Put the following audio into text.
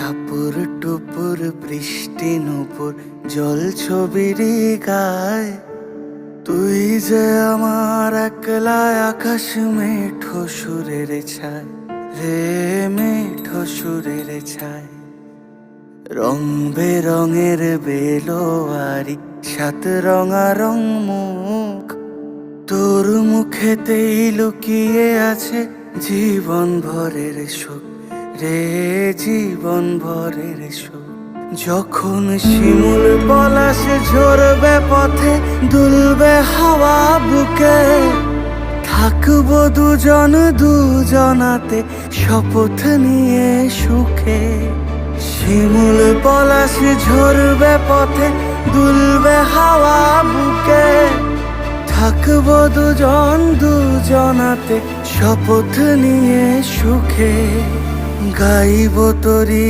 টাপুর টুপুর বৃষ্টি নুপুর জল ছবিরি গায়, তুই যে আমার একলা আকাশ মেঠো সুরের ছায় রে, মেঠো সুরের ছায়। রং বেরঙের বেলোয়ারি সাত রঙারং মুখ, তোর মুখেতেই লুকিয়ে আছে জীবন ভরের সুখ রে, জীবন ভরের সুখ। যখন শিমুল পলাশ ঝরবে পথে, দুলবে হাওয়া বুকে, থাকবো দুজন দুজনাতে শপথ নিয়ে সুখে। শিমুল পলাশ ঝরবে পথে, দুলবে হাওয়া বুকে, থাকবো দুজন দুজনাতে শপথ নিয়ে সুখে। গাইব তোরি